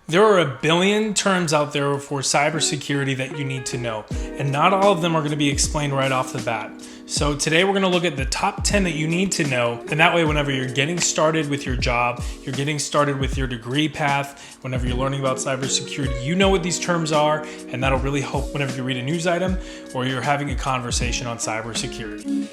There are a billion terms out there for cybersecurity that you need to know, and not all of them are going to be explained right off the bat. So today we're going to look at the top 10 that you need to know, and that way whenever you're getting started with your job, you're getting started with your degree path, whenever you're learning about cybersecurity, you know what these terms are, and that'll really help whenever you read a news item or you're having a conversation on cybersecurity.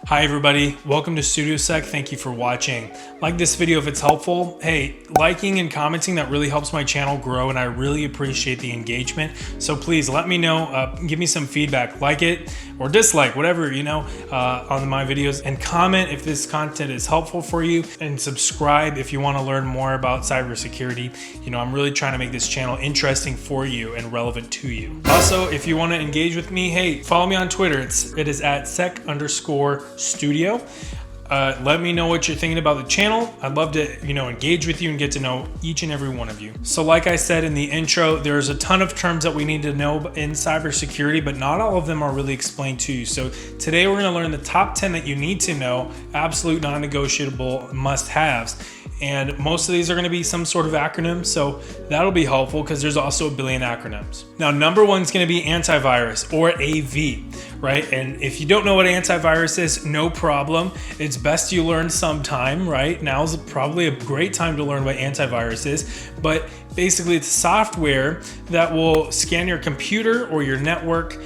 Hi everybody, welcome to StudioSec. Thank you for watching. Like this video if it's helpful. Hey, liking and commenting, that really helps my channel grow and I really appreciate the engagement. So please let me know, give me some feedback, like it or dislike, whatever, on my videos, and comment if this content is helpful for you, and subscribe if you want to learn more about cybersecurity. I'm really trying to make this channel interesting for you and relevant to you. Also, if you want to engage with me, hey, follow me on Twitter. It is at sec_studio. Let me know what you're thinking about the channel. I'd love to, engage with you and get to know each and every one of you. So like I said in the intro, there's a ton of terms that we need to know in cybersecurity, but not all of them are really explained to you. So today we're going to learn the top 10 that you need to know, absolute non-negotiable must-haves. And most of these are going to be some sort of acronym, so that'll be helpful because there's also a billion acronyms. Now, number one is going to be antivirus, or AV, right? And if you don't know what antivirus is, no problem. It's best you learn sometime, right? Now's probably a great time to learn what antivirus is, but basically it's software that will scan your computer or your network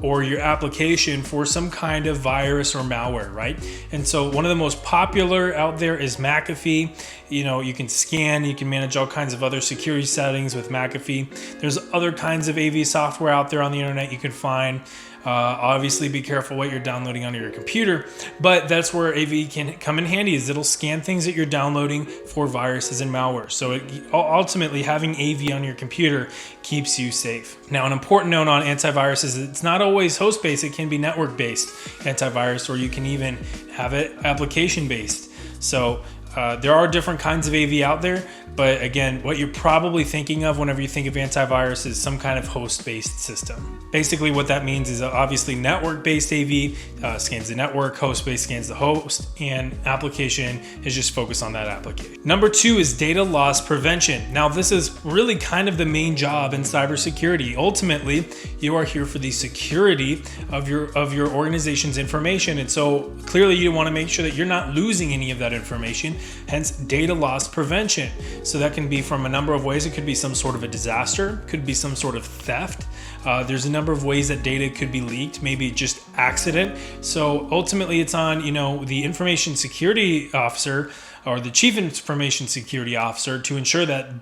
or your application for some kind of virus or malware, right? And so one of the most popular out there is McAfee. You can scan, you can manage all kinds of other security settings with McAfee. There's other kinds of AV software out there on the internet you can find. Obviously be careful what you're downloading onto your computer, but that's where AV can come in handy, is it'll scan things that you're downloading for viruses and malware. So ultimately having AV on your computer keeps you safe. Now, an important note on antivirus is it's not always host-based, it can be network-based antivirus, or you can even have it application-based. So there are different kinds of AV out there, but again, what you're probably thinking of whenever you think of antivirus is some kind of host-based system. Basically what that means is obviously network-based AV scans the network, host-based scans the host, and application is just focused on that application. Number two is data loss prevention. Now this is really kind of the main job in cybersecurity. Ultimately, you are here for the security of your organization's information, and so clearly you want to make sure that you're not losing any of that information, hence data loss prevention. So that can be from a number of ways. It could be some sort of a disaster, could be some sort of theft. There's a number of ways that data could be leaked, maybe just accident. So ultimately it's on, the information security officer or the chief information security officer to ensure that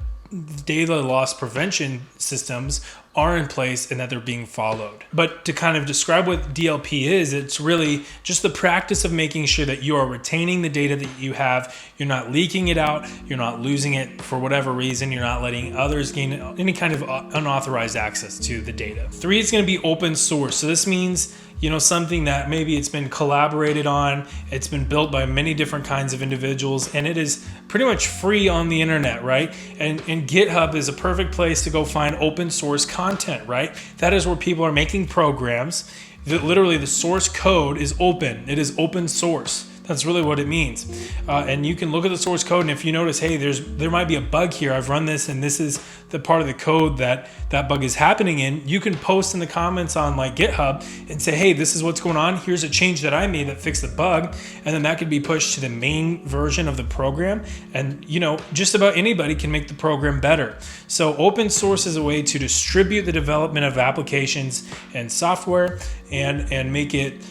data loss prevention systems are in place and that they're being followed. But to kind of describe what DLP is, it's really just the practice of making sure that you are retaining the data that you have, you're not leaking it out, you're not losing it for whatever reason, you're not letting others gain any kind of unauthorized access to the data. Three is going to be open source. So this means something that maybe it's been collaborated on, it's been built by many different kinds of individuals, and it is pretty much free on the internet, right? And GitHub is a perfect place to go find open source content, right? That is where people are making programs that literally the source code is open. It is open source. That's really what it means. And you can look at the source code, and if you notice, hey, there might be a bug here, I've run this and this is the part of the code that bug is happening in, you can post in the comments on like GitHub and say, hey, this is what's going on, here's a change that I made that fixed the bug, and then that could be pushed to the main version of the program, and just about anybody can make the program better. So open source is a way to distribute the development of applications and software and make it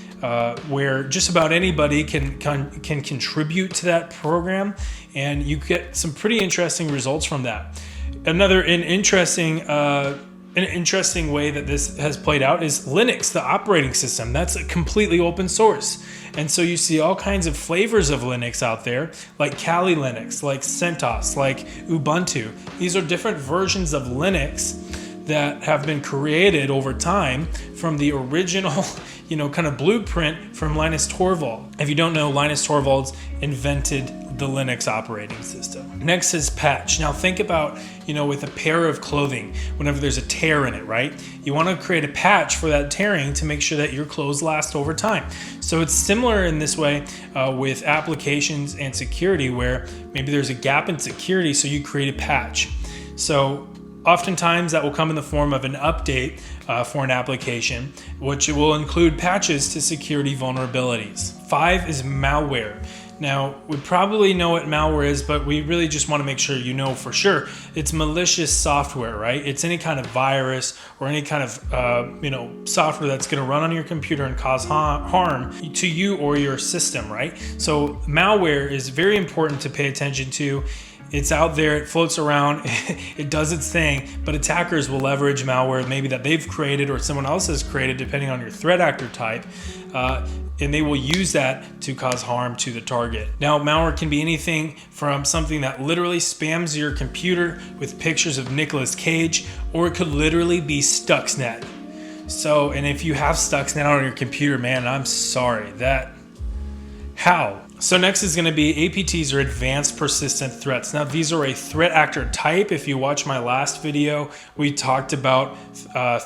where just about anybody can contribute to that program, and you get some pretty interesting results from that. An interesting way that this has played out is Linux, the operating system. That's a completely open source. And so you see all kinds of flavors of Linux out there, like Kali Linux, like CentOS, like Ubuntu. These are different versions of Linux that have been created over time from the original kind of blueprint from Linus Torvalds. If you don't know, Linus Torvalds invented the Linux operating system. Next is patch. Now think about, with a pair of clothing, whenever there's a tear in it, right? You want to create a patch for that tearing to make sure that your clothes last over time. So it's similar in this way with applications and security, where maybe there's a gap in security, so you create a patch. So oftentimes that will come in the form of an update for an application, which will include patches to security vulnerabilities. 5 is malware. Now, we probably know what malware is, but we really just want to make sure you know for sure. It's malicious software, right? It's any kind of virus or any kind of software that's going to run on your computer and cause harm to you or your system, right? So malware is very important to pay attention to. It's out there, it floats around, it does its thing, but attackers will leverage malware maybe that they've created or someone else has created, depending on your threat actor type, and they will use that to cause harm to the target. Now, malware can be anything from something that literally spams your computer with pictures of Nicolas Cage, or it could literally be Stuxnet. So, and if you have Stuxnet on your computer, man, I'm sorry, how? So next is going to be APTs, or advanced persistent threats. Now these are a threat actor type. If you watch my last video, we talked about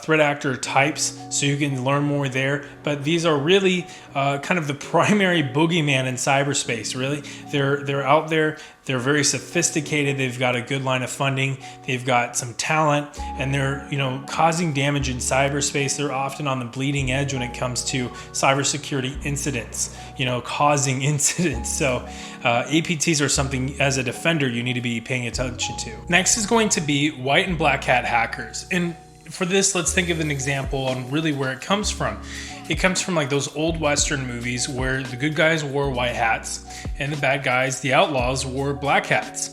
threat actor types, so you can learn more there. But these are really kind of the primary boogeyman in cyberspace. Really, they're out there. They're very sophisticated. They've got a good line of funding. They've got some talent, and they're causing damage in cyberspace. They're often on the bleeding edge when it comes to cybersecurity incidents. Causing incidents. So APTs are something, as a defender, you need to be paying attention to. Next is going to be white and black hat hackers. And for this, let's think of an example on really where it comes from. It comes from like those old Western movies where the good guys wore white hats and the bad guys, the outlaws, wore black hats.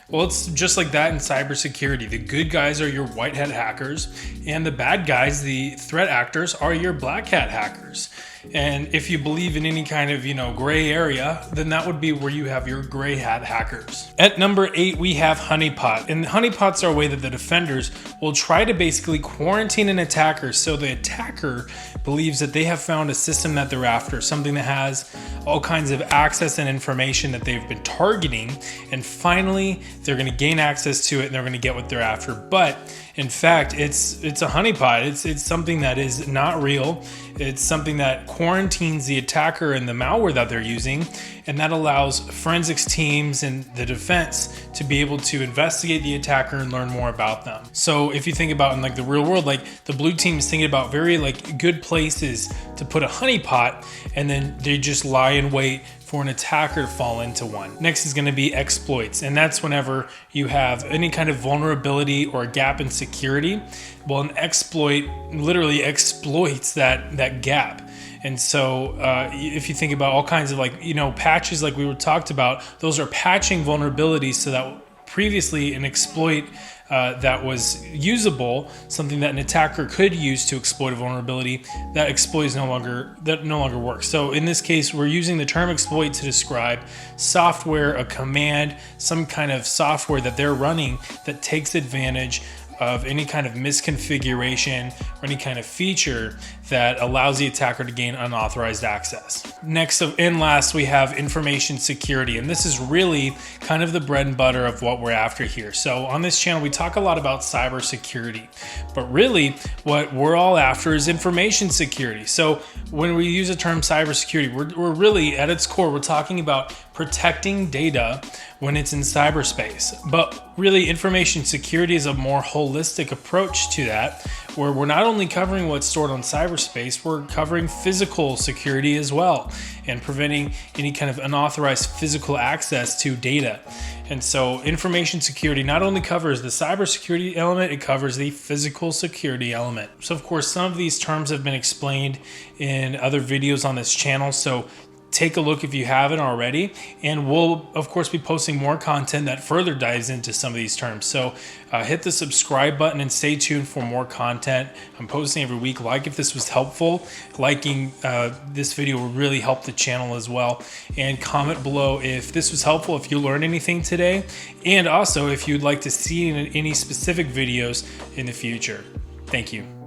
Well, it's just like that in cybersecurity. The good guys are your white hat hackers, and the bad guys, the threat actors, are your black hat hackers. And if you believe in any kind of, gray area, then that would be where you have your gray hat hackers. At number 8, we have honeypot. And honeypots are a way that the defenders will try to basically quarantine an attacker, so the attacker believes that they have found a system that they're after, something that has all kinds of access and information that they've been targeting, and finally they're going to gain access to it and they're going to get what they're after. But in fact, it's a honeypot. It's something that is not real. It's something that quarantines the attacker and the malware that they're using, and that allows forensics teams and the defense to be able to investigate the attacker and learn more about them. So if you think about in like the real world, like the blue team is thinking about very like good places to put a honeypot, and then they just lie in wait for an attacker to fall into one. Next is going to be exploits, and that's whenever you have any kind of vulnerability or a gap in security. Well, an exploit literally exploits that gap. And so if you think about all kinds of patches like we were talked about, those are patching vulnerabilities so that previously an exploit that was usable, something that an attacker could use to exploit a vulnerability, that exploit no longer works. So in this case, we're using the term exploit to describe software, a command, some kind of software that they're running that takes advantage of any kind of misconfiguration or any kind of feature that allows the attacker to gain unauthorized access. Next and last, we have information security, and this is really kind of the bread and butter of what we're after here. So on this channel, we talk a lot about cybersecurity, but really what we're all after is information security. So when we use the term cybersecurity, we're really at its core, we're talking about protecting data when it's in cyberspace. But really, information security is a more holistic approach to that, where we're not only covering what's stored on cyberspace, we're covering physical security as well, and preventing any kind of unauthorized physical access to data. And so information security not only covers the cybersecurity element, it covers the physical security element. So of course, some of these terms have been explained in other videos on this channel, so take a look if you haven't already, and we'll of course be posting more content that further dives into some of these terms. So hit the subscribe button and stay tuned for more content. I'm posting every week. Like if this was helpful. Liking this video will really help the channel as well. And comment below if this was helpful, if you learned anything today, and also if you'd like to see any specific videos in the future. Thank you.